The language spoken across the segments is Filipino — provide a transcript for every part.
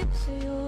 sa'yo.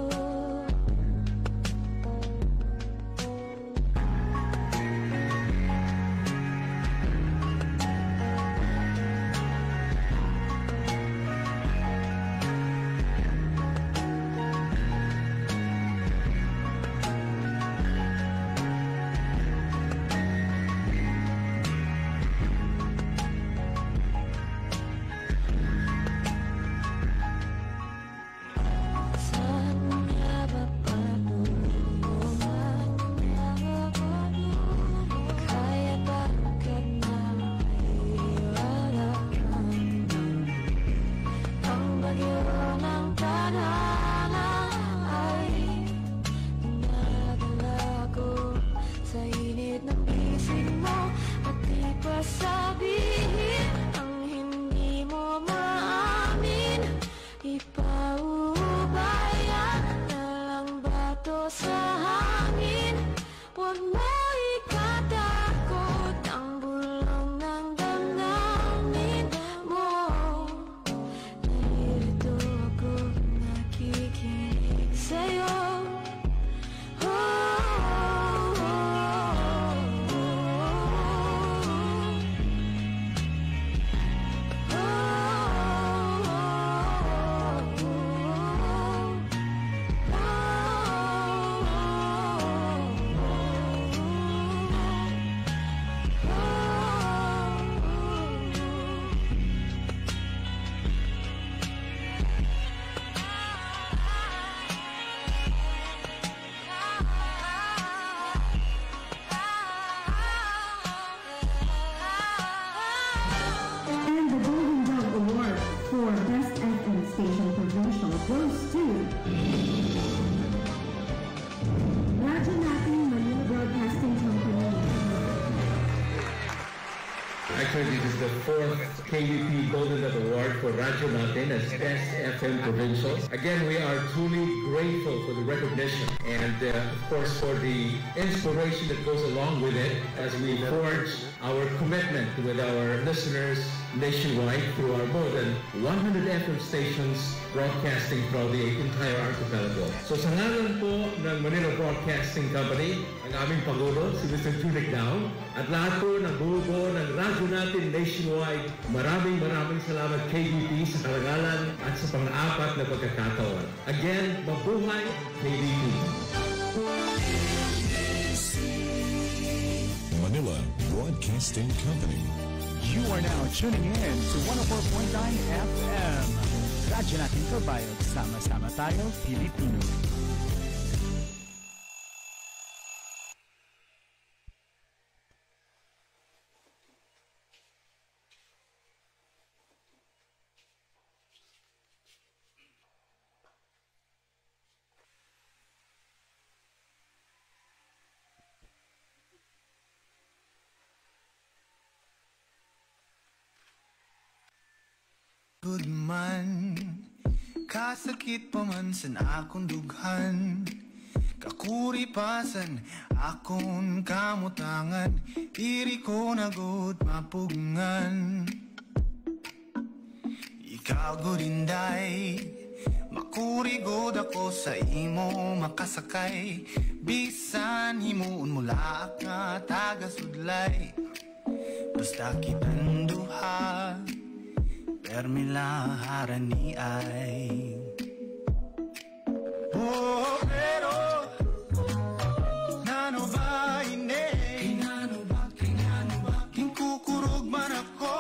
for Best FM Station Provincial goes to Radyo Natin Manila Broadcasting Company. Actually, this is the fourth KBP Golden Dot Award for Radyo Natin as Best FM Provincial. Again, we are truly grateful for the recognition and, of course, for the inspiration that goes along with it as we forge our commitment with our listeners nationwide through our more than 100 FM stations broadcasting throughout the entire archipelago. So sa ngalan po ng Manila Broadcasting Company, ang aming Pangulo, si Mr. Tunic Dao, at lahat po ng buo ng radyo natin nationwide, maraming salamat KBP sa karangalan at sa pang-apat na pagkakataon. Again, mabuhay KBP! Manila Broadcasting Company. You are now tuning in to 104.9 FM. Radyo natin kabayan, sama-sama tayo, Pilipino. Good man, kasakit pa man san akong dughan, kakuripasan akong kamutangan, diri ko nagod mapugngan. Ikaw godinday, makurigod ako sa imo makasakay, bisan himuon mula ka taga-sudlay, basta kitang duha Permila harani ay oh, pero nano ba ine? Kinano ba? Kinkukurog man ako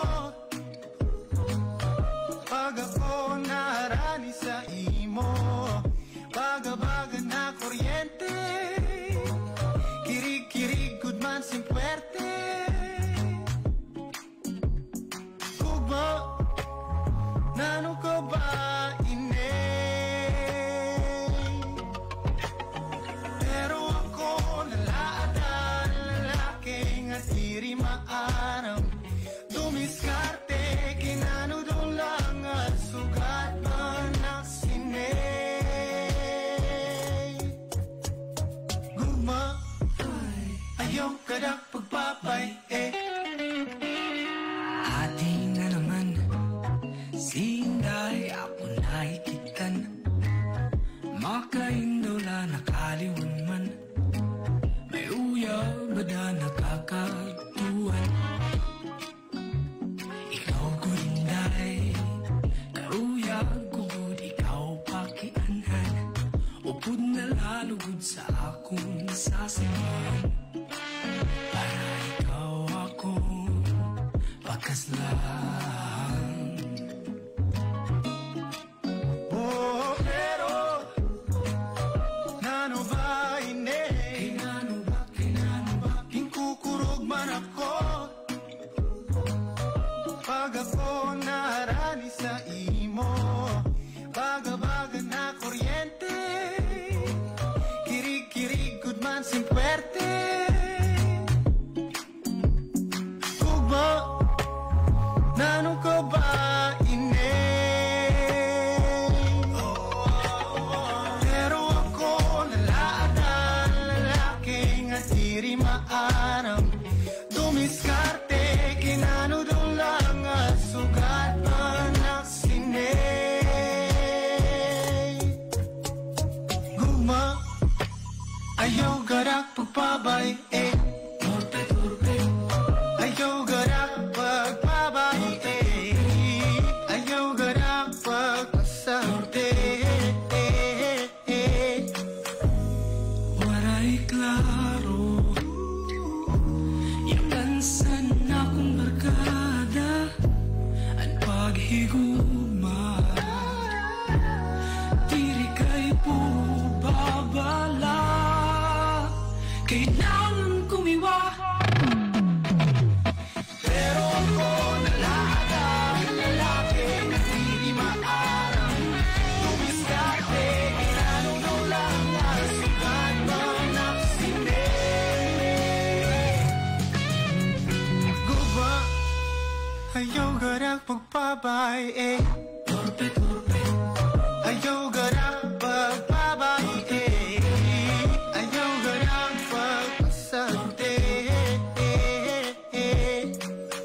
pag ako naharani sa imo, baga-baga na kuryente, kirig-kirig good man sin puerte. Kugba nano ka ba ine? Pero ako nalaatan lalaki nga diri maaram, dumiskarte kinano doon lang at sugat man naksine. Guma ayaw ka na pagpapay ating na naman Sinday ako nahikitan, Makaindola nakaliwan man, may uya bada nakakatuan. Ikaw gurinday, karuya gugod, ikaw pakianhan. Upod na lalugod sa akong sasamahan, para ikaw ako pagkaslan. Pagpabay, turpe, turpe. Ayaw garak pagpabay, ayaw garak pagpasarte. Waray klaro, yakansan akong barkada, ang paghigugma. Diri kay po babala, kailangan kumiwa. Pero ako nalaga, lalaki na hindi maarang tumiskarte. Inano lang ang sugat ng aksinde. Guba, ayaw garak pagpabay, Turpe, turpe. ayaw garak pagpabay, ayaw garak pagpasante.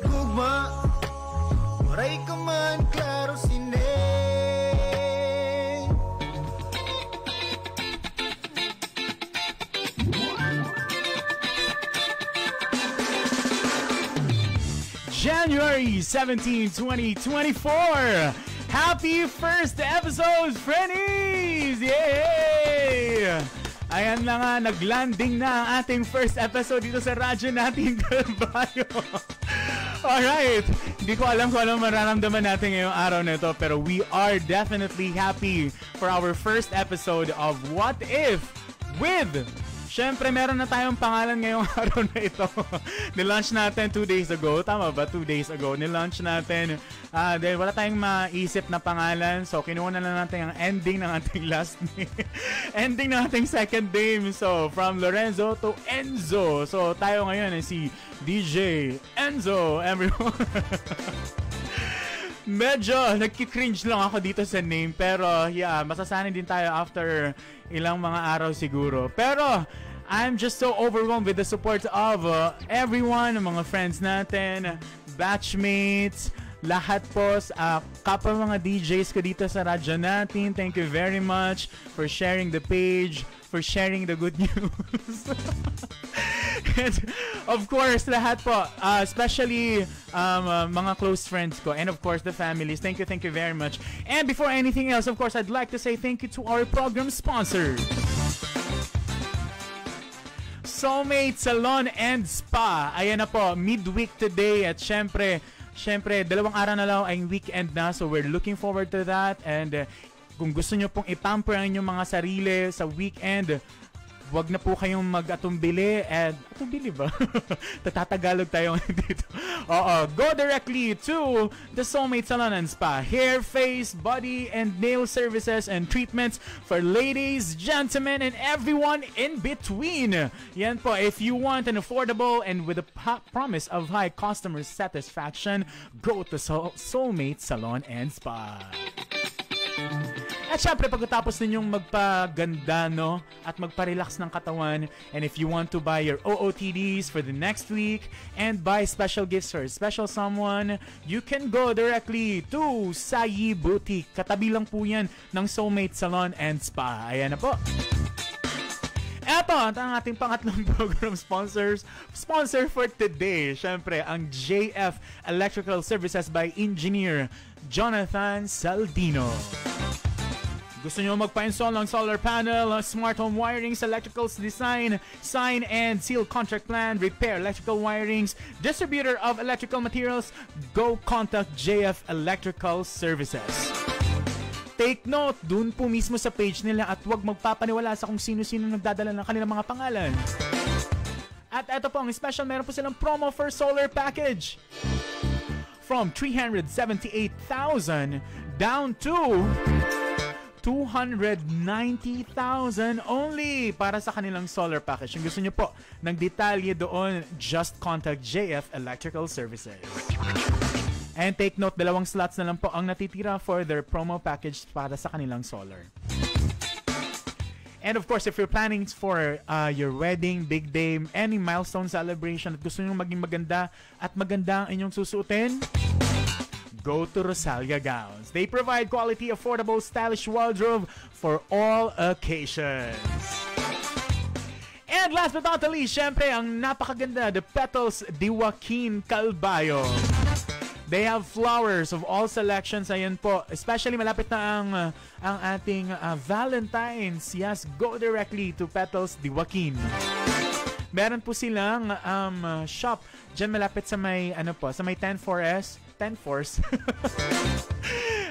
Gugma, waray ka man klaro sine. January 17, 2024. Happy first episode, friendies! Yay! Ayan na nga, naglanding na ang ating first episode dito sa radyo natin, Kalbayo. Alright, hindi ko alam kung anong mararamdaman natin ngayong araw na ito, pero we are definitely happy for our first episode of What If with... Siyempre, meron na tayong pangalan ngayong araw na ito. Nilaunch natin 2 days ago. Tama ba? 2 days ago. Nilaunch natin. Dahil wala tayong maisip na pangalan. So, kinuha na lang natin ang ending ng ating last name. Ending ng ating second name. So, from Lorenzo to Enzo. So, tayo ngayon ay si DJ Enzo. Everyone. Medyo nagki-cringe lang ako dito sa name. Pero, yeah, masasanay din tayo after ilang mga araw siguro. Pero, I'm just so overwhelmed with the support of everyone, mga friends natin, batchmates, lahat po, kapwa mga DJs ko dito sa radyo natin. Thank you very much for sharing the page, for sharing the good news. And of course, lahat po, especially mga close friends ko, and of course the families. Thank you very much. And before anything else, of course, I'd like to say thank you to our program sponsors, Soulmate Salon and Spa. Ayan na po, midweek today, at syempre, 2 araw na lang ay weekend na, so we're looking forward to that. And kung gusto nyo pong ipamper ang inyong mga sarili sa weekend, wag na po kayong mag-atumbili. And atumbili ba? Tatatagalog tayo dito. Oo, go directly to the Soulmate Salon and Spa. Hair, face, body, and nail services and treatments for ladies, gentlemen, and everyone in between. Yan po, if you want an affordable and with a promise of high customer satisfaction, go to Soulmate Salon and Spa. At syempre, pagkatapos ninyong magpaganda, no, at magpa-relax ng katawan, and if you want to buy your OOTDs for the next week and buy special gifts for a special someone, you can go directly to Sayi Boutique. Katabi lang po yan ng Soulmate Salon and Spa. Ayan na po. Eto, ang ating pangatlong program sponsor for today. Syempre, ang JF Electrical Services by Engineer Jonathan Saldino. Gusto nyo magpa-install ng solar panel, smart home wirings, electricals design, sign and seal contract plan, repair electrical wirings, distributor of electrical materials, go contact JF Electrical Services. Take note, dun po mismo sa page nila at huwag magpapaniwala sa kung sino-sino nagdadala ng kanilang mga pangalan. At eto po, ang special, meron po silang promo for solar package. From 378,000 down to 290,000 only para sa kanilang solar package. Kung gusto nyo po ng detalye doon, just contact JF Electrical Services. And take note, 2 slots na lang po ang natitira for their promo package para sa kanilang solar. And of course, if you're planning for your wedding, big day, any milestone celebration at gusto nyo maging maganda at maganda ang inyong susuotin, go to Rosalia Gowns. They provide quality, affordable, stylish wardrobe for all occasions. And last but not least, syempre, ang napakaganda, the Petals de Joaquin Calbayo. They have flowers of all selections. Ayan po. Especially malapit na ang ating Valentine's. Yes, go directly to Petals de Joaquin. Meron po silang shop dyan malapit sa may, sa may 10-4S. 10-4s.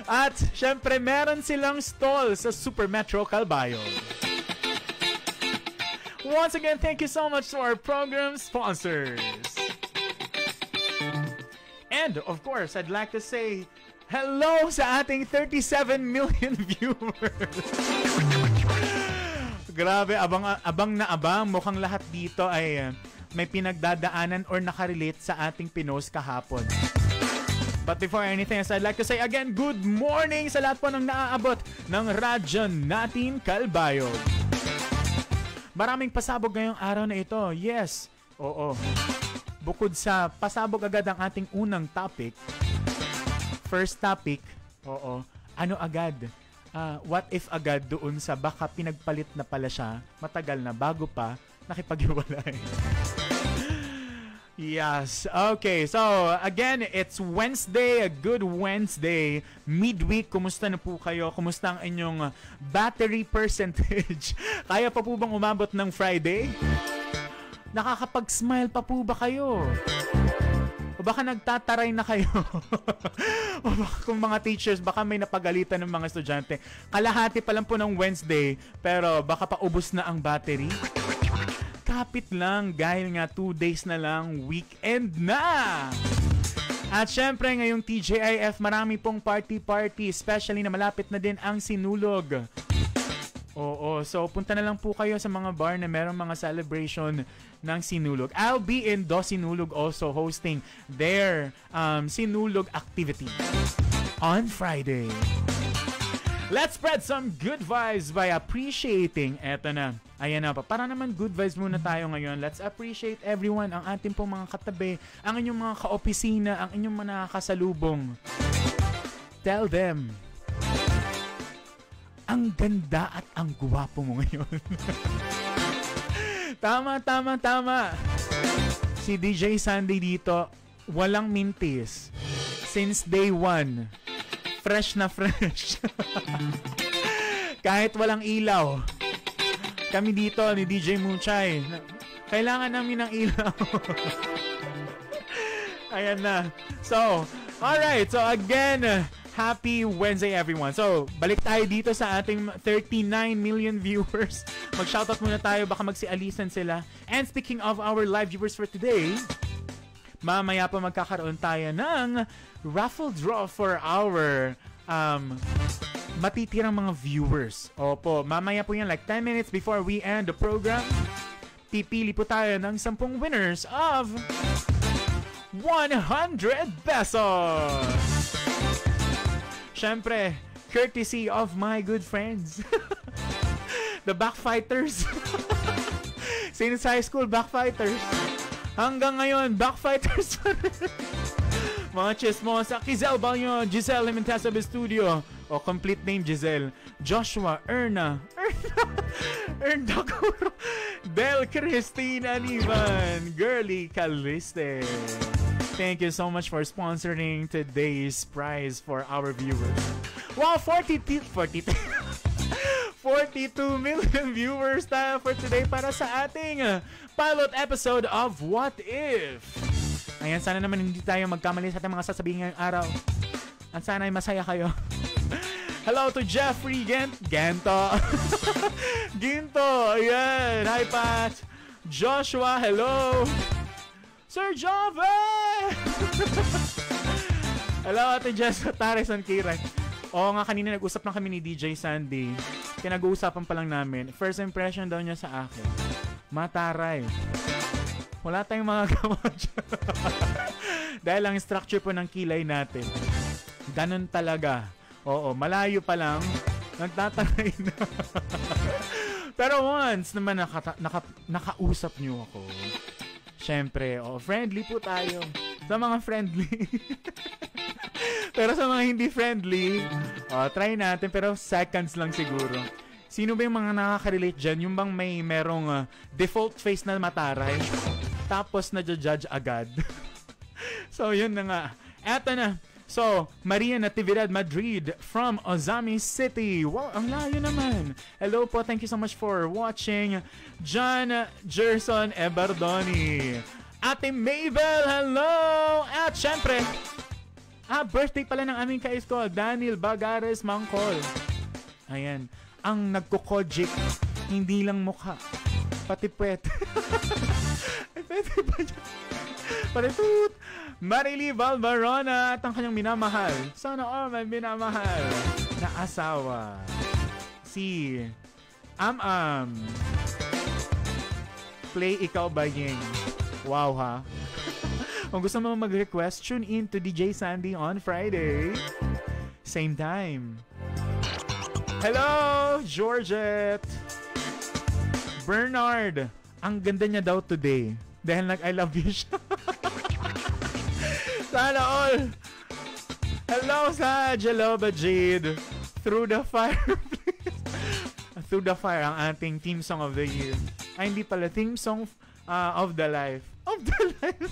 At syempre meron silang stall sa Super Metro Calbayo. Once again, thank you so much to our program sponsors. And of course, I'd like to say hello sa ating 37 million viewers. Grabe, abang na abang. Mukhang lahat dito ay may pinagdadaanan or nakarelate sa ating pinost kahapon. But before anything else, I'd like to say again, good morning sa lahat po ng naaabot ng radyo natin Calbayo. Maraming pasabog ngayong araw na ito. Yes, oo. Bukod sa pasabog agad ang ating unang topic, first topic, oo, ano agad? What if agad doon sa baka pinagpalit na pala siya matagal na bago pa nakipaghiwalay. Yes. Okay. So, again, it's Wednesday. A good Wednesday. Midweek. Kumusta na po kayo? Kumusta ang inyong battery percentage? Kaya pa po bang umabot ng Friday? Nakakapag-smile pa po ba kayo? O baka nagtataray na kayo? O baka kung mga teachers, baka may napagalitan ng mga estudyante. Kalahati pa lang po ng Wednesday, pero baka paubos na ang battery? Kapit lang dahil nga 2 days na lang, weekend na! At syempre ngayong TJIF, marami pong party, especially na malapit na din ang Sinulog. Oo, so punta na lang po kayo sa mga bar na merong mga celebration ng Sinulog. I'll be in Do Sinulog also hosting their Sinulog activity on Friday. Let's spread some good vibes by appreciating. Eto na. Ayan na pa. Para naman good vibes muna tayo ngayon. Let's appreciate everyone, ang ating pong mga katabi, ang inyong mga kaopisina, ang inyong mga nakasalubong. Tell them, ang ganda at ang guwapo mo ngayon. Tama. Si DJ Sunday dito, walang mintis. Since day 1. Fresh na fresh. Kahit walang ilaw. Kami dito ni DJ Muchay, kailangan namin ng ilaw. Ayan na. So, alright. So again, happy Wednesday everyone. So, balik tayo dito sa ating 39 million viewers. Mag-shoutout muna tayo, baka magsi-alisan sila. And speaking of our live viewers for today, mamaya pa magkakaroon tayo ng raffle draw for our matitirang mga viewers. Opo, mamaya po yan, like 10 minutes before we end the program. Pipili po tayo ng 10 winners of 100 pesos. Syempre, courtesy of my good friends. The backfighters. Since high school, backfighters. Hanggang ngayon, backfighters pa rin. Mga chismosa. Kizel Balyon, Giselle Limentesa Studio. O, complete name Giselle. Joshua, Erna Kuro, Del Cristina Nivan, Girly Caliste. Thank you so much for sponsoring today's prize for our viewers. Wow, 42 million viewers tayo for today para sa ating pilot episode of What If. Ayan, sana naman hindi tayo magkamali sa ating mga sasabihin ngayong araw. At sana ay masaya kayo. Hello to Jeffrey Ginto. Ayan. Hi, Pat. Joshua, hello. Sir Jove! Hello, Ate Jess Tares and Kiran. Oo nga, kanina nag-usap na kami ni DJ Sandy. Pinag-uusapan pa lang namin. First impression daw niya sa akin, mataray. Wala tayong mga gamot. Dahil ang structure po ng kilay natin, ganun talaga. Oo, malayo pa lang, nagtataray na. Pero once naman nakausap niyo ako, syempre, friendly po tayo. Sa mga friendly. Pero sa mga hindi friendly, try natin. Pero seconds lang siguro. Sino ba yung mga nakaka-relate dyan? Yung bang merong default face na mataray, tapos na-judge agad. So, yun na nga. Eto na. So, Maria Natividad Madrid from Ozami City. Wow, ang layo naman. Hello po, thank you so much for watching. John Gerson Ebardoni. Ate Mabel, hello! At syempre, birthday pala ng aming ka-school, Daniel Bagares Mangkol. Ayan, ang nagkukojik, hindi lang mukha, pati puwet. Pwede ba dyan? Pati toot. Marily Valbarona at ang kanyang minamahal. Sana all may minamahal na asawa. Si Play Ikaw Bayeng. Wow ha. Kung gusto mo mag-request, tune in to DJ Sandy on Friday. Same time. Hello, Georgette. Bernard. Ang ganda niya daw today. Dahil nag-I love you siya. Sana all. Hello sa Jeloba Jade. Through the Fire, please. Through the Fire, ang ating theme song of the year. Ay, hindi pala. Theme song of the life. Of the life.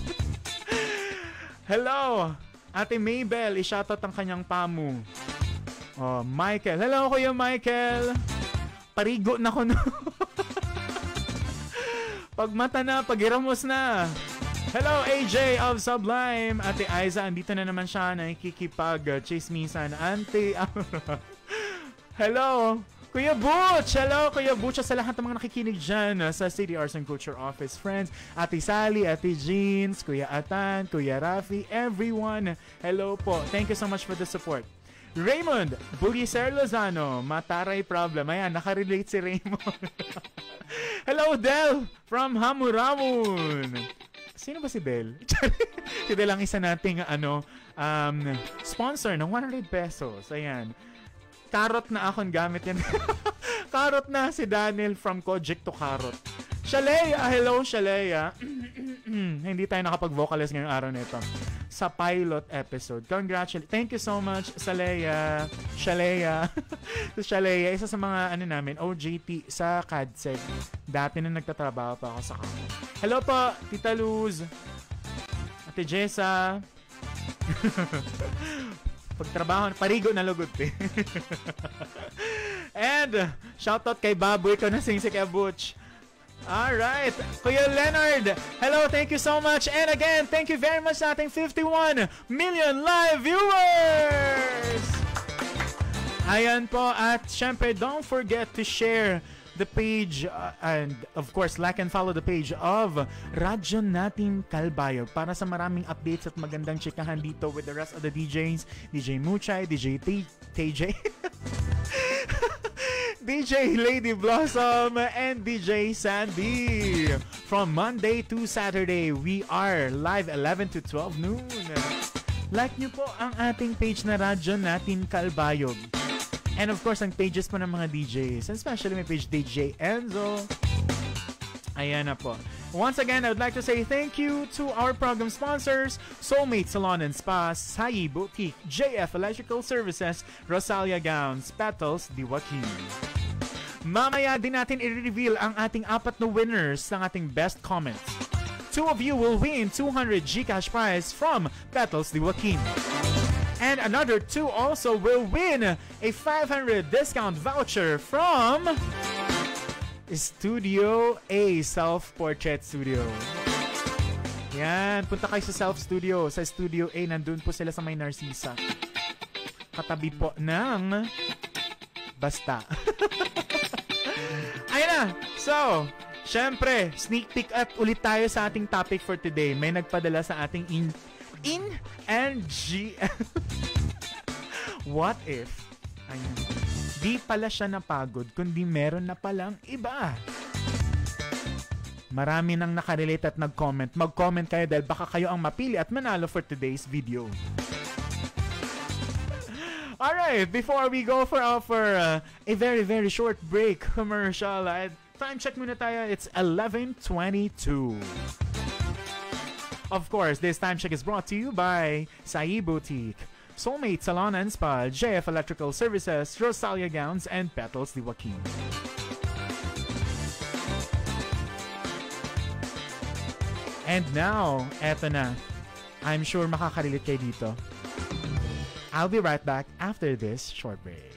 Hello. Ate Mabel, i-shoutout ang kanyang pamu. Michael. Hello, Kuya Michael. Parigo na ko no. Pagmata na, pagiramos na. Hello, AJ of Sublime. Ate Aiza, andito na naman siya, nakikipag-chismisan. Ante Aura. Hello, Kuya Butch. Hello, Kuya Butch. Sa lahat ng mga nakikinig dyan sa City Arts and Culture Office friends. Ate Sally, Ate Jeans, Kuya Atan, Kuya Rafi, everyone. Hello po. Thank you so much for the support. Raymond Buliser Lozano, mataray problem. Ayan, nakarelate si Raymond. Hello, Del from Hamuramun. Sino ba si Del? Si Del ang isa nating sponsor ng 100 pesos. Ayan. Carrot na akong gamit yan. Carrot na si Daniel from Kojik to Carrot. Shalea, hello Shalea. Hindi tayo nakapag-vocalize ngayong araw nito sa pilot episode. Congratulations. Thank you so much, Shalea. Shalea, isa sa mga namin, OJT sa CADSEG. Dati na nagtatrabaho pa ako sa kanila. Hello po, Tita Luz. Ate Jessa. Pagtrabaho, parigo na lugod eh. And shoutout kay Baboy ko na sing si Kuya Butch. Alright, Kuya Leonard, hello, thank you so much. And again, thank you very much sa ating 51 million live viewers. Ayan po, at syempre, don't forget to share the page and of course like and follow the page of Radyo Natin Kalbayog para sa maraming updates at magandang chikahan dito with the rest of the DJs, DJ Muchay, DJ TJ DJ Lady Blossom and DJ Sandy. From Monday to Saturday, we are live 11 to 12 noon. Like nyo po ang ating page na Radyo Natin Kalbayog. And of course, ang pages po ng mga DJs. And especially may page DJ Enzo. Ayan na po. Once again, I would like to say thank you to our program sponsors, Soulmate Salon and Spa, Sayi Boutique, JF Electrical Services, Rosalia Gowns, Petals, Diwaki. Mamaya din natin i-reveal ang ating 4 na winners ng ating best comments. 2 of you will win 200 GCash prize from Petals, Diwaki. And another 2 also will win a 500 discount voucher from Studio A Self-Portrait Studio. Yan, punta kayo sa Self-Studio. Sa Studio A, nandun po sila sa may Narcisa. Katabi po ng Basta. Ayun na. So, syempre, sneak peek at ulit tayo sa ating topic for today. May nagpadala sa ating in and G. What if? Ayun. Di pala siya napagod, kundi meron na palang iba. Marami nang nakarelate at nag-comment. Mag-comment kayo dahil baka kayo ang mapili at manalo for today's video. Alright, before we go for a very, very short break commercial, time check muna tayo. It's 11:22. Of course, this time check is brought to you by Sayi Boutique, Soulmate Salon and Spa, JF Electrical Services, Rosalia Gowns, and Petals Diwaki. And now, eto na. I'm sure makakarelate kayo dito. I'll be right back after this short break.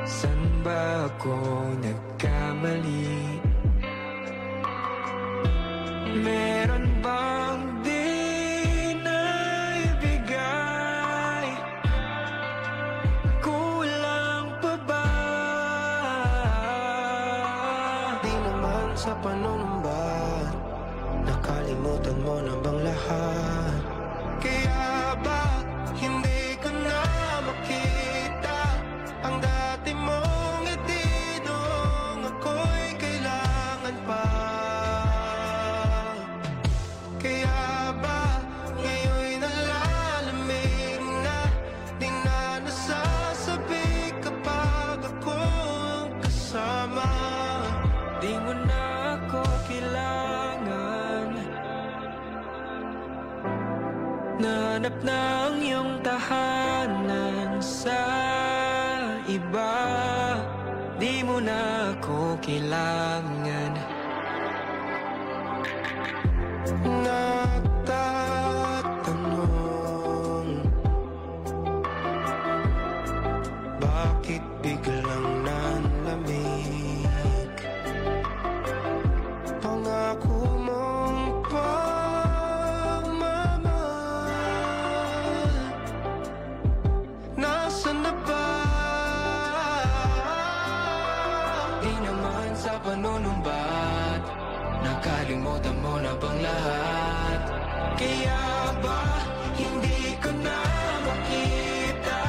San ba ako nagkamali? Meron bang di naibigay? Kulang pa ba? Di naman sa panunumba, nakalimutan mo na bang lahat? Kaya ba hindi ko na makita ang dati mong ngiti noong ako'y kailangan pa? Kaya ba ngayon'y nalalamig na di na nasasabi kapag ako'ng kasama? Di mo na ako kailangan. Nahanap na ang iyong tahanan sa iba. Di mo na ako kailangan. Nagtatanong, bakit biglang nanlamig? Pangako mong pagmamahal, nasaan na ba? Di naman sa panunumbat, nakalimutan mo na bang lahat? Kaya ba hindi ko na makita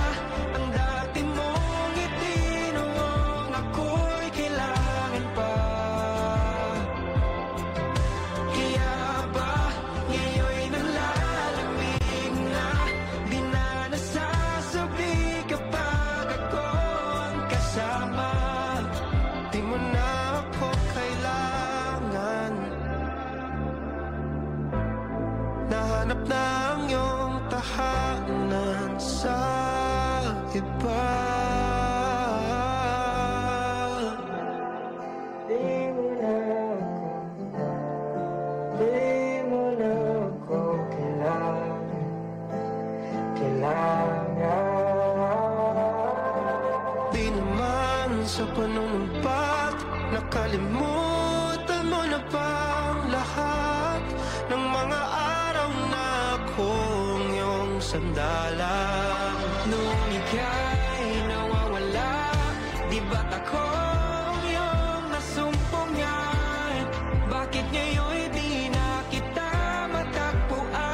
ang dati mong ngiti noong ako'y kailangan pa? Kaya ba ngayon'y nalalamig na di na nasasabi kapag ako ang kasama? Di mo na ako kailangan. Nahanap na ang iyong tahanan sa iba. Di mo na ako kailangan. Di naman sa panunumpat, nakalimutan mo na bang lahat ng mga araw na akong iyong sandalan? Nung ika'y nawawala, di ba't akong iyong nasumpungan? Bakit ngayon'y di na kita matagpuan?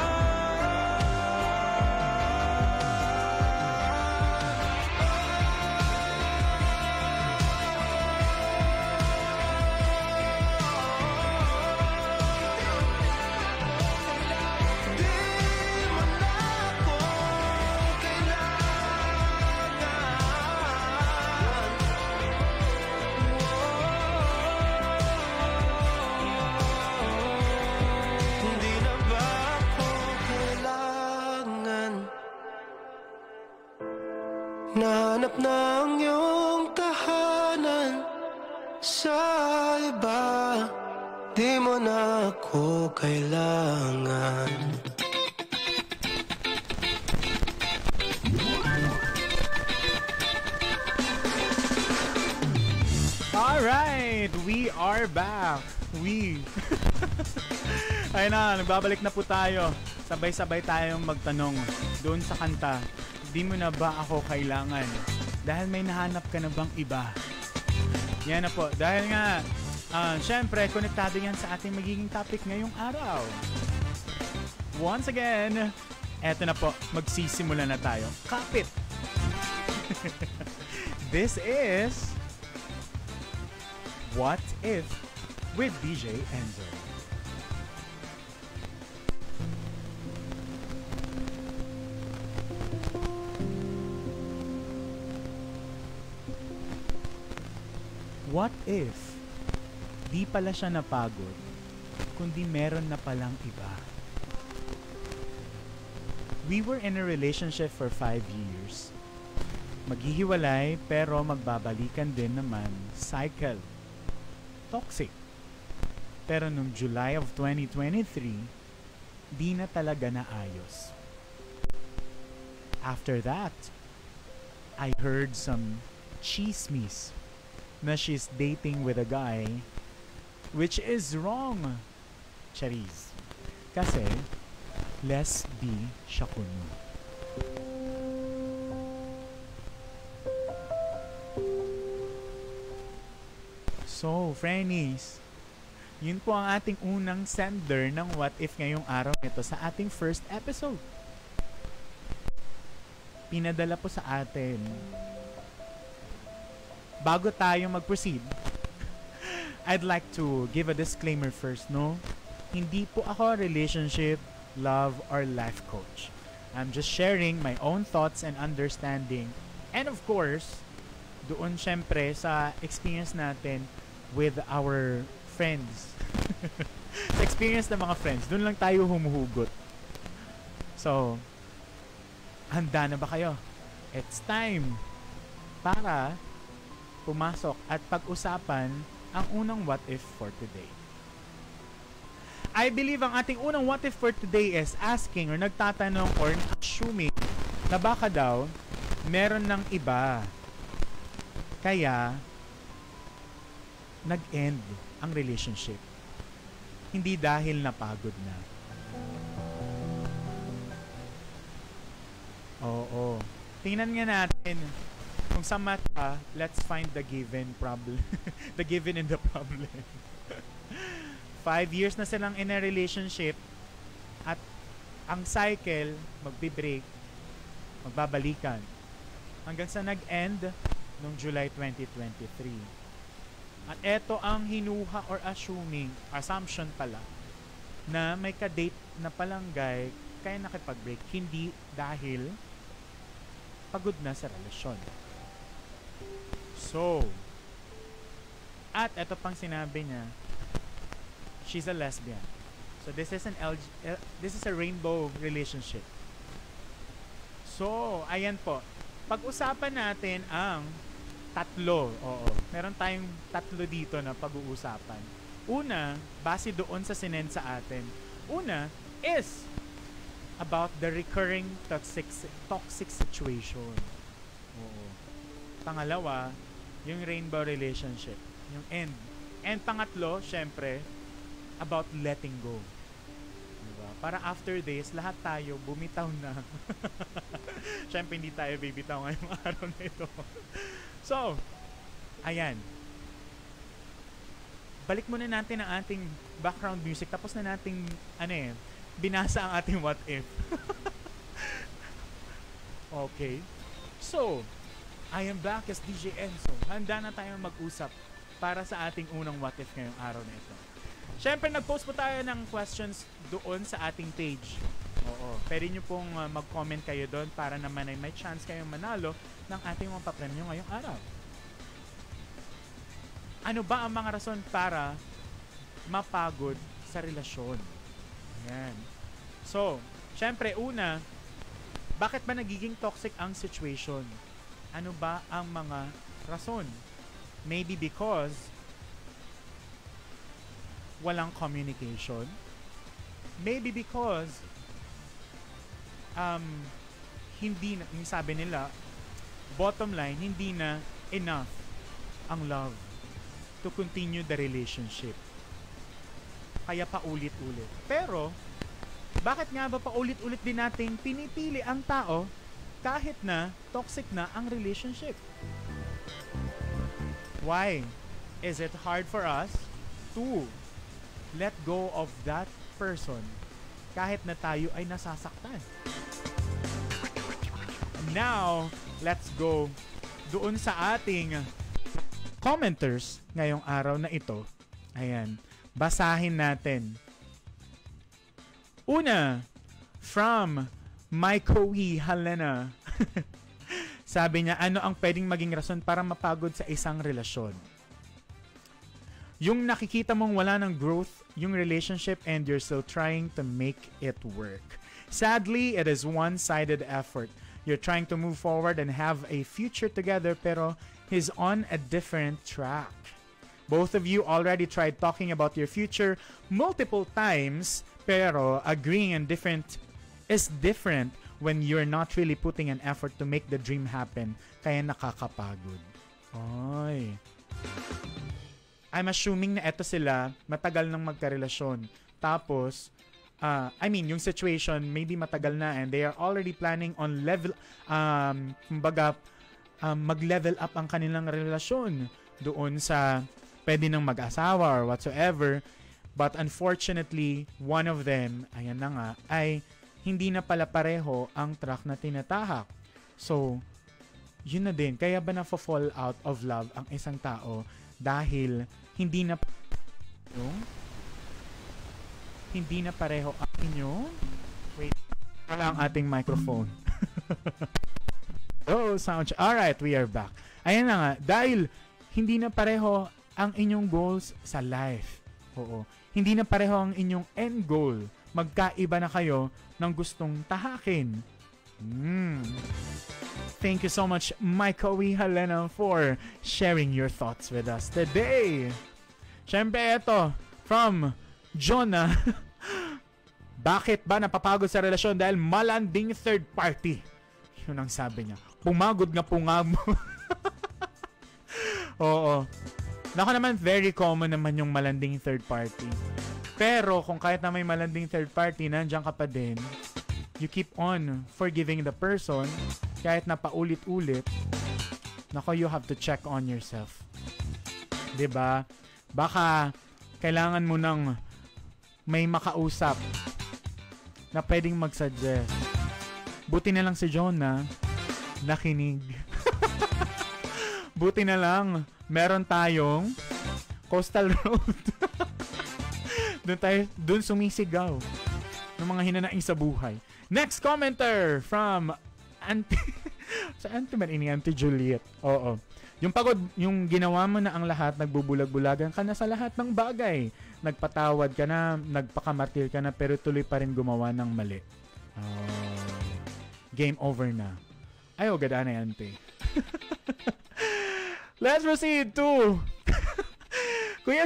na ang iyong tahanan. Sa iba, di mo na ako kailangan. Alright, we are back. Ayun na, nagbabalik na po tayo. Sabay-sabay tayong magtanong doon sa kanta, di mo na ba ako kailangan? Dahil may nahanap ka na bang iba? Yan na po. Dahil nga, syempre, konektado yan sa ating magiging topic ngayong araw. Once again, eto na po, magsisimula na tayo. Kapit! This is What If with DJ Enzo. What if di pala siya napagod, kundi meron na palang iba? We were in a relationship for 5 years. Maghihiwalay pero magbabalikan din naman. Cycle. Toxic. Pero nung July of 2023, di na talaga naayos. After that, I heard some chismis na she's dating with a guy, which is wrong. Charis. Kasi, lesbi siya kuno. So, friendies, yun po ang ating unang sender ng What If ngayong araw nito sa ating first episode. Pinadala po sa atin. Bago tayo mag-proceed, I'd like to give a disclaimer first, no? Hindi po ako relationship, love, or life coach. I'm just sharing my own thoughts and understanding. And of course, doon syempre sa experience natin with our friends. Sa experience ng mga friends, doon lang tayo humuhugot. So, handa na ba kayo? It's time para pumasok at pag-usapan ang unang what if for today. I believe ang ating unang what if for today is asking or nagtatanong or assuming na baka daw meron ng iba. Kaya nag-end ang relationship. Hindi dahil napagod na. Oo. Tingnan nga natin kung sa mata, let's find the given problem. The given and the problem. 5 years na silang in a relationship at ang cycle magbi-break, magbabalikan hanggang sa nag-end noong July 2023. At eto ang hinuha or assumption pala na may ka-date na palangay kaya nakipag-break, hindi dahil pagod na sa relasyon. So, at eto pang sinabi niya, she's a lesbian. So this is this is a rainbow relationship. So, ayan po. Pag-usapan natin ang tatlo. Oo. Meron tayong tatlo dito na pag-uusapan. Una, base doon sa sinend sa atin. Una is about the recurring toxic situation. Oo. Pangalawa, yung rainbow relationship. Yung end. And pangatlo, syempre, about letting go. Diba? Para after this, lahat tayo bumitaw na. Syempre, hindi tayo bibitaw ngayong araw na ito. So, ayan. Balik muna natin ang ating background music. Tapos na nating, binasa ang ating what if. Okay. So, I am back as DJ Enzo. Handa na tayong mag-usap para sa ating unang what if ngayong araw na ito. Siyempre, nag-post po tayo ng questions doon sa ating page. Oo. Pwede nyo pong mag-comment kayo doon para naman ay may chance kayong manalo ng ating mga papremyo ngayong araw. Ano ba ang mga rason para mapagod sa relasyon? Ayan. So, syempre, una, bakit ba nagiging toxic ang situation? Ano ba ang mga rason? Maybe because walang communication. Maybe because hindi na, yung sabi nila, bottom line, hindi na enough ang love to continue the relationship. Kaya paulit-ulit. Pero, bakit nga ba paulit-ulit din nating pinipili ang tao kahit na toxic na ang relationship? Why is it hard for us to let go of that person kahit na tayo ay nasasaktan? Now, let's go doon sa ating commenters ngayong araw na ito. Ayan, basahin natin. Una, from Maikowi Helena. Sabi niya, ano ang pwedeng maging rason para mapagod sa isang relasyon? Yung nakikita mong wala ng growth yung relationship and you're still trying to make it work. Sadly, it is one-sided effort. You're trying to move forward and have a future together pero he's on a different track. Both of you already tried talking about your future multiple times pero agreeing and is different when you're not really putting an effort to make the dream happen. Kaya nakakapagod. Oy. I'm assuming na eto sila matagal nang magkarelasyon. Tapos, yung situation maybe matagal na and they are already planning on mag-level up ang kanilang relasyon doon sa pwede nang mag-asawa or whatsoever. But unfortunately, one of them, ayan na nga, ay hindi na pala pareho ang track na tinatahak. So, yun na din. Kaya ba na-fall out of love ang isang tao dahil hindi na pareho ang inyong wala ang ating microphone. Oh, sound. Alright, we are back. Ayan na nga, dahil hindi na pareho ang inyong goals sa life. Oo. Hindi na pareho ang inyong end goal. Magkaiba na kayo ng gustong tahakin. Thank you so much, Maikowi Helena, for sharing your thoughts with us today. Siyempre, ito, from Jonah. Bakit ba napapagod sa relasyon dahil malanding third party? Yun ang sabi niya. Pumagod nga pungamo. Oo. Nako naman, very common naman yung malanding third party. Pero kung kahit na may malanding third party, nandiyan ka pa din, you keep on forgiving the person, kahit na paulit-ulit, nako, you have to check on yourself. 'Di ba? Baka kailangan mo ng may makausap na pwedeng mag-suggest. Buti na lang si Jonah nakinig. Buti na lang meron tayong Coastal Road. Doon sumisigaw ng mga hinanaing sa buhay. Next commenter from sa Auntie Juliet. Oo. Yung pagod, yung ginawa mo na ang lahat, nagbubulag-bulagan ka na sa lahat ng bagay. Nagpatawad ka na, nagpakamartir ka na, pero tuloy pa rin gumawa ng mali. Game over na. Ay, gada na yan, Auntie. Let's proceed to Kuya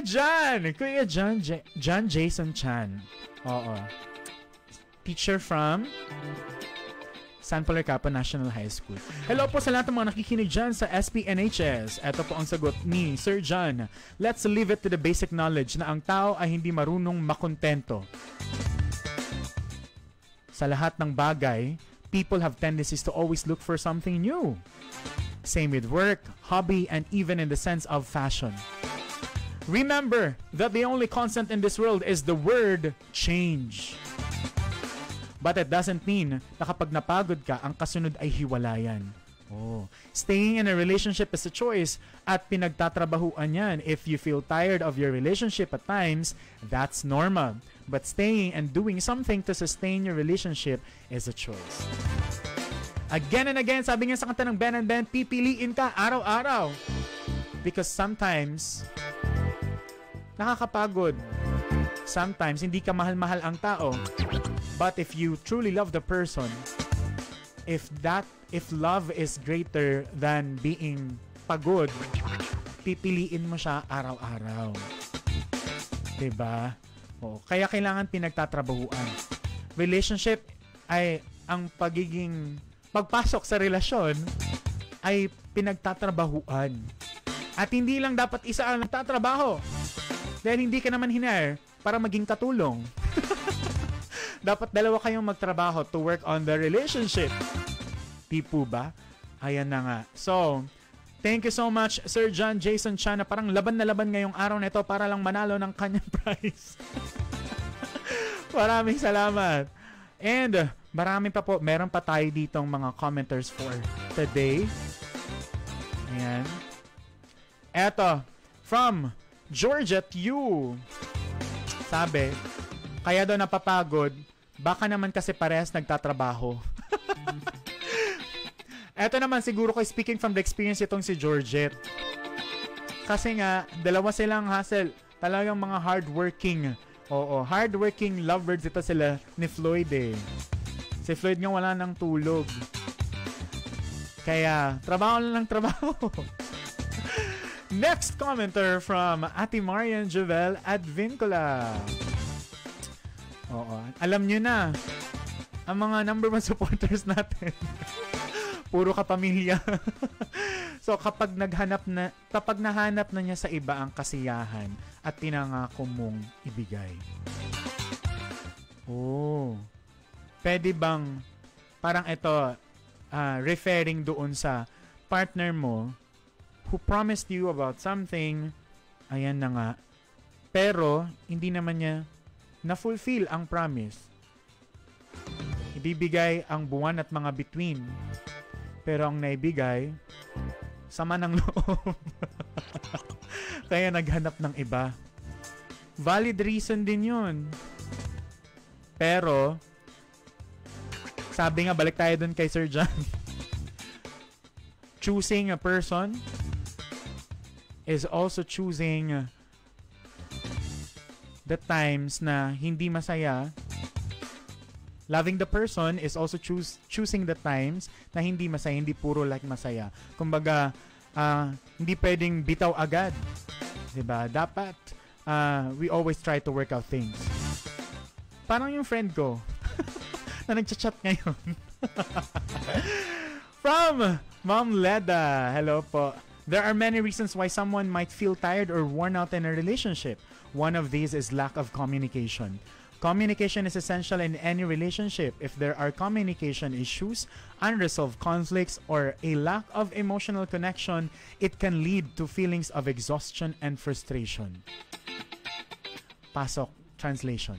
John Jason Chan. Oo. Teacher from San Policarpo National High School. Hello po sa lahat ng mga nakikinig dyan sa SPNHS. Ito po ang sagot ni Sir John. Let's leave it to the basic knowledge na ang tao ay hindi marunong makontento. Sa lahat ng bagay, people have tendencies to always look for something new. Same with work, hobby, and even in the sense of fashion. Remember that the only constant in this world is the word change. But it doesn't mean na kapag napagod ka, ang kasunod ay hiwalayan. Staying in a relationship is a choice at pinagtatrabahuan yan. If you feel tired of your relationship at times, that's normal. But staying and doing something to sustain your relationship is a choice. Again and again, sabi nga sa kanta ng Ben and Ben, pipiliin ka araw-araw. Because sometimes, nakakapagod. Sometimes, hindi ka mahal-mahal ang tao. But if you truly love the person, if love is greater than being pagod, pipiliin mo siya araw-araw. Diba? Oo. Kaya kailangan pinagtatrabahuan. Relationship ay ang pagpasok sa relasyon ay pinagtatrabahuan. At hindi lang dapat isa ang nagtatrabaho. Dahil hindi ka naman hinire para maging katulong. Dapat dalawa kayong magtrabaho to work on the relationship. Di po ba? Ayan na nga. So, thank you so much, Sir John Jason Chan, na parang laban na laban ngayong araw na ito para lang manalo ng kanyang prize. Maraming salamat. And, marami pa po. Meron pa tayo ditong mga commenters for today. Ayan. Eto, from Georgette Yu. Sabi, kaya daw napapagod, baka naman kasi parehas nagtatrabaho. Eto naman siguro ko speaking from the experience itong si Georgette. Kasi nga, dalawa silang hustle. Talagang mga hardworking. Oo, hardworking lovebirds ito sila ni Floyd eh. Si Floyd nga wala nang tulog. Kaya, trabaho lang ng trabaho. Next commenter from Ate Marian Jovel Advincula. Oo, alam nyo na, ang mga number 1 supporters natin. Puro kapamilya. So kapag nahanap na niya sa iba ang kasiyahan at pinangako mong ibigay. Oh. Pwede bang parang ito referring doon sa partner mo who promised you about something, ayan na nga, pero hindi naman niya na-fulfill ang promise. Ibibigay ang buwan at mga bituin, pero ang naibigay, sama ng loob. Kaya naghanap ng iba. Valid reason din yun. Pero, sabi nga, balik tayo dun kay Sir John. Choosing a person is also choosing the times na hindi masaya. Loving the person is also choosing the times na hindi masaya, hindi puro like masaya. Kumbaga, hindi pwedeng bitaw agad. Diba? Dapat, we always try to work out things. Parang yung friend ko na nagchat-chat ngayon. From Ma'am Leda. Hello po. There are many reasons why someone might feel tired or worn out in a relationship. One of these is lack of communication. Communication is essential in any relationship. If there are communication issues, unresolved conflicts, or a lack of emotional connection, it can lead to feelings of exhaustion and frustration. Pasok, translation.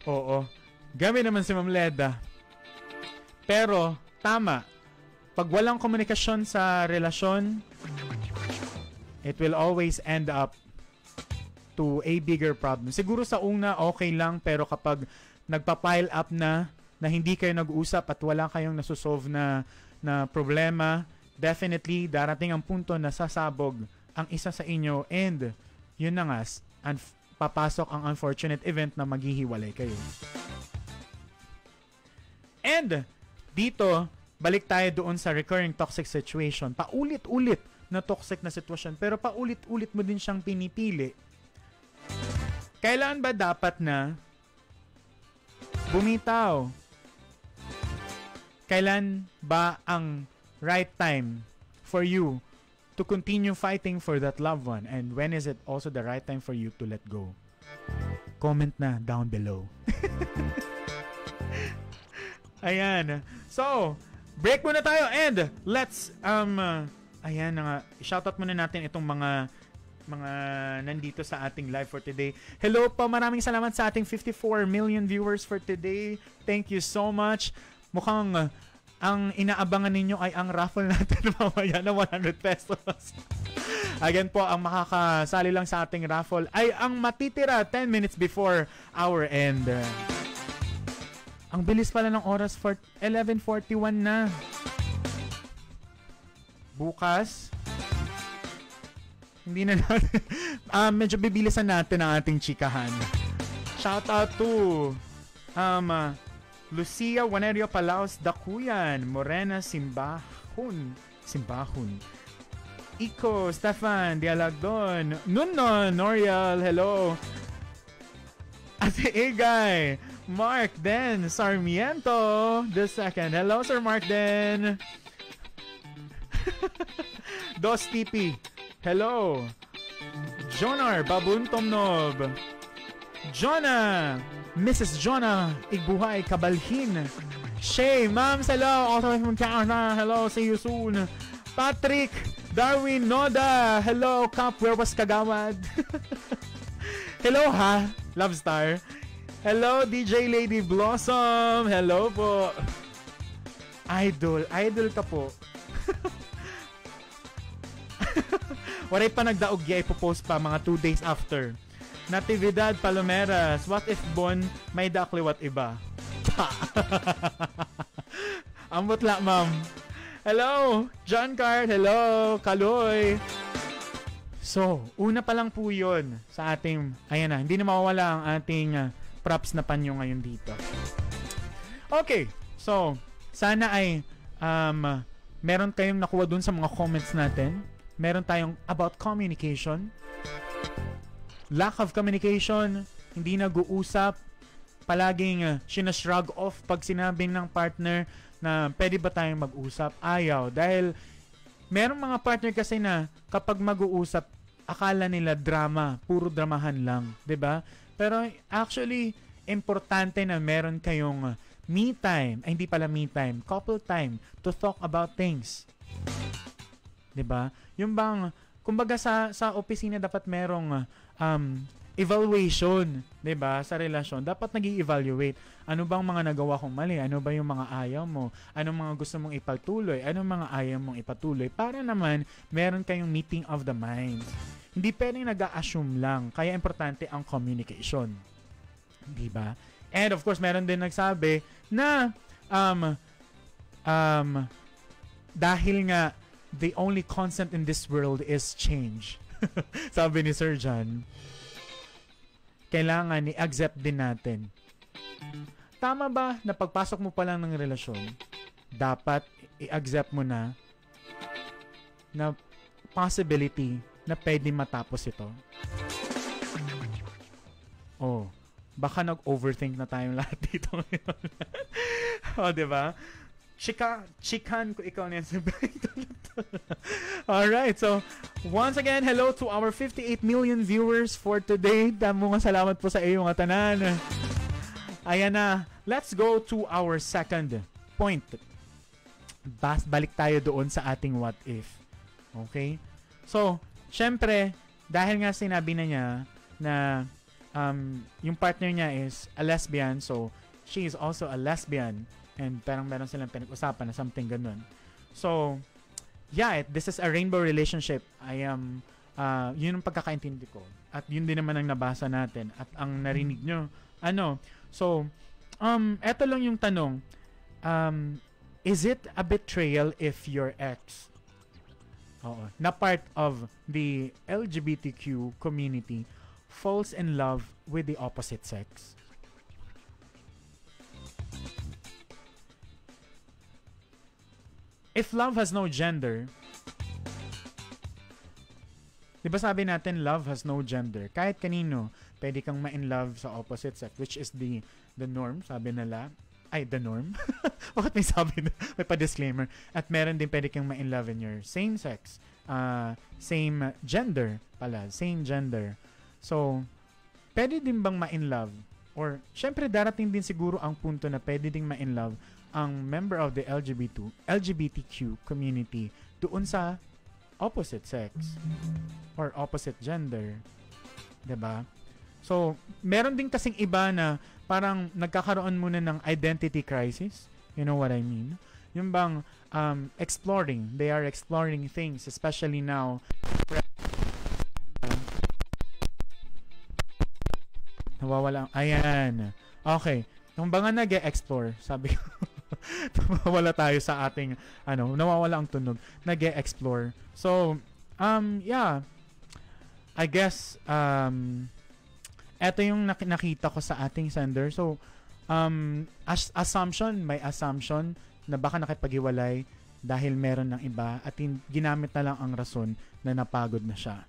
Oo. Gabi naman si Ma'am Leda. Pero, tama. Pag walang komunikasyon sa relasyon, it will always end up to a bigger problem. Siguro sa una, okay lang, pero kapag nagpa-pile up na hindi kayo nag-uusap at wala kayong nasusolve na problema, definitely, darating ang punto na sasabog ang isa sa inyo and yun na nga, papasok ang unfortunate event na maghihiwalay kayo. And, dito, balik tayo doon sa recurring toxic situation. Paulit-ulit na toxic na sitwasyon, pero paulit-ulit mo din siyang pinipili. Kailan ba dapat na bumitaw? Kailan ba ang right time for you to continue fighting for that loved one? And when is it also the right time for you to let go? Comment na down below. Ayan. So, break muna tayo and let's ayan na nga, shoutout muna natin itong mga nandito sa ating live for today. Hello po, maraming salamat sa ating 54 million viewers for today. Thank you so much. Mukhang ang inaabangan ninyo ay ang raffle natin mamaya na 100 pesos. Again po, ang makakasali lang sa ating raffle ay ang matitira 10 minutes before our end. Ang bilis pala ng oras, for 11:41 na. Bukas, hindi na natin, medyo bibilisan natin ang ating chikahan. Shout out to Lucia Wanerio Palaos Dakuyan, Morena Simbahon, Iko, Stefan, Dialagdon, Nunon, Noriel, hello. Ate Egay, Mark Den, Sarmiento, the second. Hello, Sir Mark Den. Dos TP, hello. Jonar, Babun Tomnob, Jonah, Mrs. Jonah, Igbuhay, Kabalhin, Shay, Ma'am, hello, also from Canada, hello, see you soon. Patrick, Darwin, Noda, hello, Cap, where was Kagawad? Hello ha, Love Star. Hello, DJ Lady Blossom, hello po. Idol ka po. Waray pa nagdaog ya, ipopost pa mga 2 days after. Natividad Palomeras, what if Bon may dakliwat iba? Ambot la, ma'am. Hello, John Card. Hello, Kaloy. So, una pa lang po yun sa ating, ayan na, hindi na mawawala ang ating props na panyo ngayon dito. Okay, so, sana ay meron kayong nakuha dun sa mga comments natin. Meron tayong about communication. Lack of communication, hindi nag-uusap, palaging sinashrug off pag sinabi ng partner na pwede ba tayong mag-usap? Ayaw. Dahil merong mga partner kasi na kapag mag-uusap, akala nila drama, puro dramahan lang. 'Di ba? Pero actually, importante na meron kayong me time. Ay, hindi pala me time. Couple time to talk about things. 'Di ba? Yung bang, kumbaga sa opisina dapat merong evaluation, 'di ba? Sa relasyon dapat nag-i-evaluate. Ano bang mga nagawa kong mali? Ano ba yung mga ayaw mo? Anong mga gusto mong ipatuloy? Anong mga ayaw mong ipatuloy? Para naman meron kayong meeting of the minds. Hindi pwedeng nag-a-assume lang. Kaya importante ang communication. 'Di ba? And of course, meron din nagsabi na dahil nga the only constant in this world is change. Sabi ni Sir John, kailangan i-accept din natin. Tama ba na pagpasok mo pa lang ng relasyon, dapat i-accept mo na possibility na pwede matapos ito? Oh, baka nag-overthink na tayong lahat dito ngayon. Oh, diba? Chikan ko ikaw na yan sa Alright, so once again, hello to our 58 million viewers for today. Damo nga salamat po sa iyo nga tanan. Ayan na, let's go to our second point. Balik tayo doon sa ating what if. Okay? So, syempre, dahil nga sinabi na niya na yung partner niya is a lesbian, so she is also a lesbian. And parang meron silang pinag-usapan na something ganun. So, yeah, this is a rainbow relationship. Yun ang pagkakaintindi ko. At yun din naman ang nabasa natin. At ang narinig nyo. So, eto lang yung tanong. Is it a betrayal if your ex, na part of the LGBTQ community, falls in love with the opposite sex? If love has no gender, di ba sabi natin love has no gender? Kahit kanino, pwede kang ma-in love sa opposite sex, which is the norm, sabi nila. Ay, the norm? Bakit may sabi na? May pa-disclaimer. At meron din pwede kang ma-in love in your same sex. Same gender pala. Same gender. So, pwede din bang ma-in love? Or, syempre, darating din siguro ang punto na pwede din ma-in love ang member of the LGBTQ community doon sa opposite sex or opposite gender. 'Di ba? So, meron din kasing iba na parang nagkakaroon muna ng identity crisis. You know what I mean? Yung bang exploring, they are exploring things, especially now. Nawawala. Ayan. Okay. Yung bang nag-e-explore, sabi ko. Nawawala tayo sa ating nawawala ang tunog. Nag-e-explore. So, yeah. I guess eto yung nakita ko sa ating sender. So, may assumption na baka nakipaghiwalay dahil meron ng iba at ginamit na lang ang rason na napagod na siya.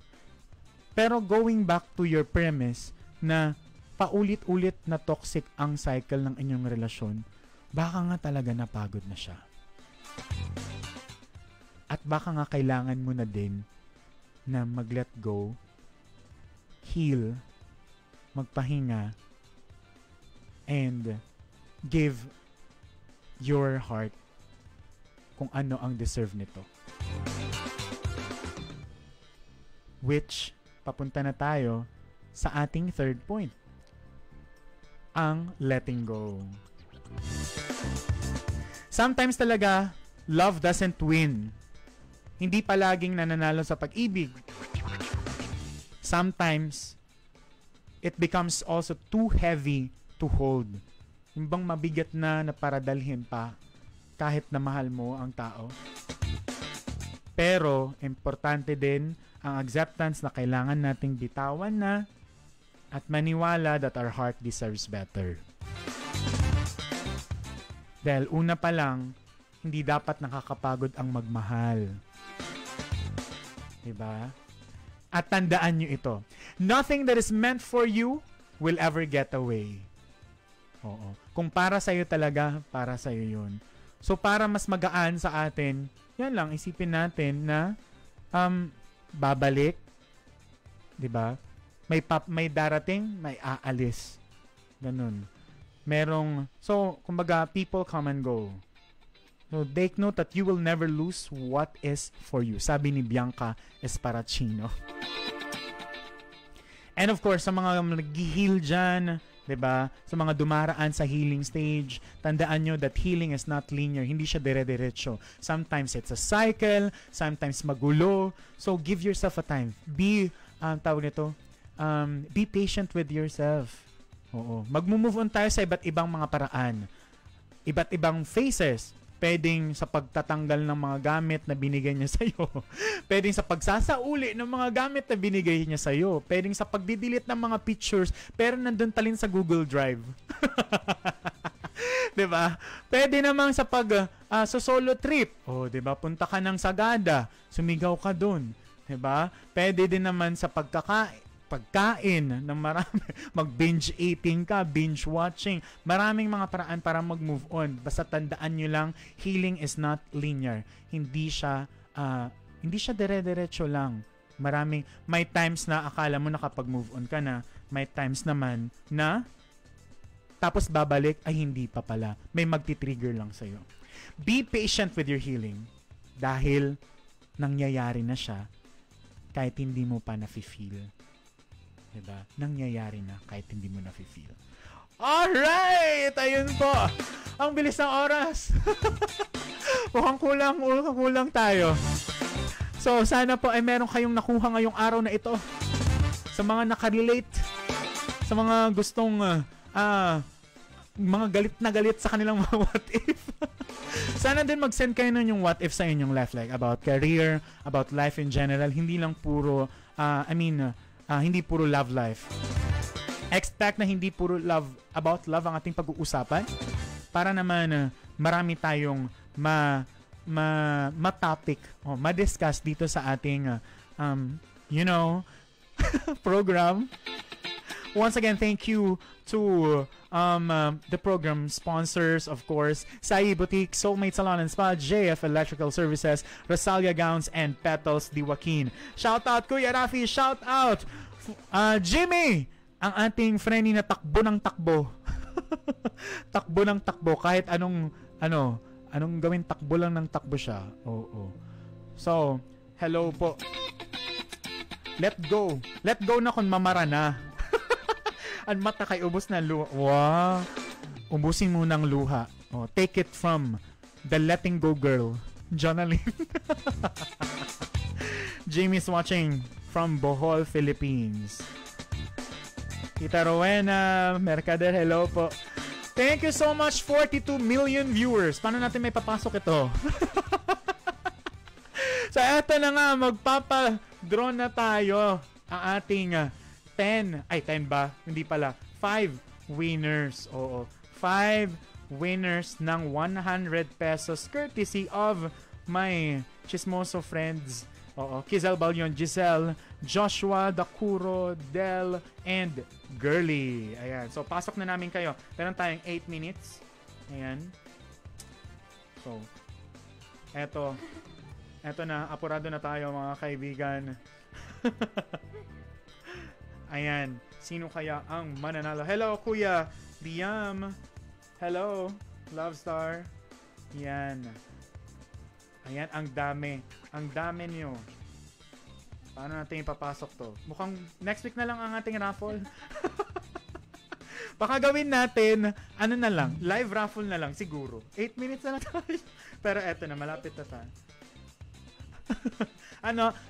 Pero going back to your premise na paulit-ulit na toxic ang cycle ng inyong relasyon, baka nga talaga napagod na siya. At baka nga kailangan mo na din na mag-let go, heal, magpahinga, and give your heart kung ano ang deserve nito. Which, papunta na tayo sa ating third point. Ang letting go. Sometimes talaga, love doesn't win. Hindi palaging nananalo sa pag-ibig. Sometimes, it becomes also too heavy to hold. Yung bang mabigat na para dalhin pa kahit na mahal mo ang tao. Pero, importante din ang acceptance na kailangan nating bitawan na at maniwala that our heart deserves better. Dahil una pa lang, hindi dapat nakakapagod ang magmahal. Diba? At tandaan nyo ito. Nothing that is meant for you will ever get away. Oo. Kung para sa'yo talaga, para sa'yo yun. So, para mas magaan sa atin, yan lang, isipin natin na babalik. Diba? May darating, may aalis. Ganun. So, kumbaga, people come and go. So, take note that you will never lose what is for you. Sabi ni Bianca Esparacino. And of course, sa mga nag-heal dyan, diba? Sa mga dumaraan sa healing stage, tandaan nyo that healing is not linear. Hindi siya dire-diretso. Sometimes it's a cycle, sometimes magulo. So, give yourself a time. Be patient with yourself. Oo. Mag-move on tayo sa iba't ibang mga paraan. Iba't ibang phases. Pwedeng sa pagtatanggal ng mga gamit na binigay niya sa'yo. Pwedeng sa pagsasauli ng mga gamit na binigay niya sa'yo. Pwedeng sa pagdidelete ng mga pictures pero nandun talin sa Google Drive. Diba? Pwede namang sa sa solo trip. O, diba? Punta ka ng Sagada. Sumigaw ka dun. Diba? Pwede din naman sa pagkain ng marami. Mag-binge eating ka, binge watching. Maraming mga paraan para mag-move on. Basta tandaan nyo lang, healing is not linear. Hindi siya dire-diretso lang. May times na akala mo nakapag-move on ka na. May times naman na tapos babalik ay hindi pa pala. May magti-trigger lang sa'yo. Be patient with your healing dahil nangyayari na siya kahit hindi mo pa nafe-feel. Diba? Nangyayari na kahit hindi mo nafe-feel. Alright! Ayun po. Ang bilis ng oras. Mukhang kulang tayo. So, sana po ay meron kayong nakuha ngayong araw na ito. Sa mga nakarelate, sa mga gustong mga galit na galit sa kanilang mga what if. Sana din mag-send kayo nun yung what if sa inyong life. Like about career, about life in general. Hindi lang puro, hindi puro love life. Expect na hindi puro about love ang ating pag-uusapan para naman marami tayong ma-topic o ma-discuss dito sa ating program. Once again, thank you to the program sponsors, of course, Sai Boutique, Soulmate Salon and Spa, JF Electrical Services, Rosalia Gowns, and Petals Di Joaquin. Shout out Kuya Rafi, shout out Jimmy, ang ating friend na takbo ng takbo. Takbo ng takbo, kahit anong gawin, takbo lang ng takbo siya. Oo. So, hello po. Let go na kung mamara na. Ang mata kay ubos na luha. Wow. Ubusin mo ng luha. Oh, take it from the letting go girl, Jonalyn. Jamie's watching from Bohol, Philippines. Tita Rowena Mercader, hello po. Thank you so much, 42 million viewers. Paano natin may papasok ito? So, eto na nga, magpapa-draw na tayo ang ating 10 ba? Hindi pala. 5 winners. Oo. 5 winners ng 100 pesos courtesy of my chismoso friends. Oo, Kizel Balyon, Giselle, Joshua, Dakuro, Del, and Girly. Ayan. So, pasok na namin kayo. Meron tayong 8 minutes. Ayan. So, eto na. Apurado na tayo, mga kaibigan. Ayan. Sino kaya ang mananalo? Hello, Kuya Liam. Hello, Love Star. Yan. Ayan, ang dami. Ang dami nyo. Paano natin ipapasok to? Mukhang next week na lang ang ating raffle. Baka gawin natin, ano na lang, live raffle na lang siguro. 8 minutes na lang tayo. Pero eto na, malapit na tayo.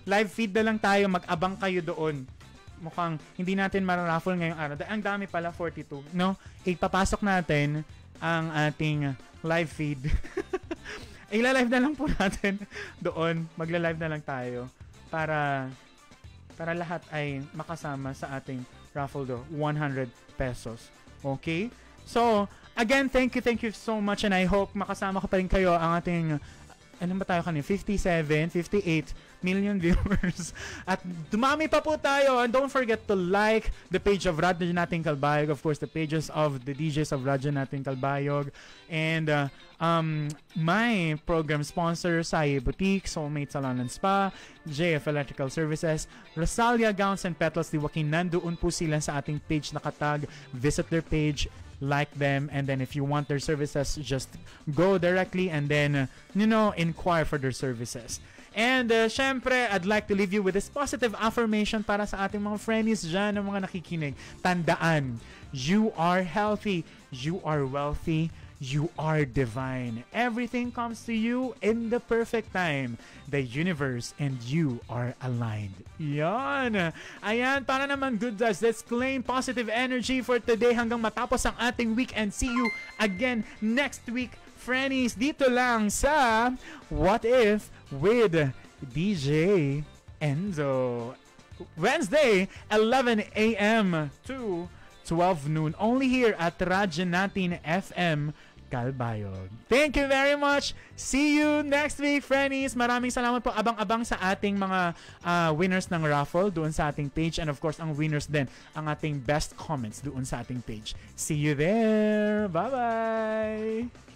Live feed na lang tayo. Mag-abang kayo doon. Mukhang hindi natin mararaffle ngayong araw. Ang dami pala, 42. No? Ipapasok natin ang ating live feed. Ila-live na lang po natin doon. Magla-live na lang tayo para lahat ay makasama sa ating raffle do. 100 pesos. Okay? So, again, thank you so much and I hope makasama ko pa rin kayo ang ating ano ba tayo kanina? 57, 58 million viewers. At dumami pa po tayo. And don't forget to like the page of Radyo Nating Kalbayog. Of course, the pages of the DJs of Radyo Nating Kalbayog. And my program sponsor, Saye Boutique, Soulmate Salon and Spa, JF Electrical Services, Rosalia Gowns and Petals di Joaquin. Nandoon po sila sa ating page nakatag. Visit their page, like them, and then if you want their services, just go directly and then, inquire for their services. And syempre, I'd like to leave you with this positive affirmation para sa ating mga friends dyan, ng mga nakikinig. Tandaan, you are healthy, you are wealthy, you are divine. Everything comes to you in the perfect time. The universe and you are aligned. Yan. Ayan, para naman good guys, let's claim positive energy for today hanggang matapos ang ating weekend. See you again next week, friends. Dito lang sa What If with DJ Enzo. Wednesday, 11 a.m. to 12 noon. Only here at Radyo Natin FM Kalbayog. Thank you very much. See you next week, friends. Maraming salamat po. Abang-abang sa ating mga winners ng raffle doon sa ating page. And of course, ang winners din, ang ating best comments doon sa ating page. See you there. Bye-bye.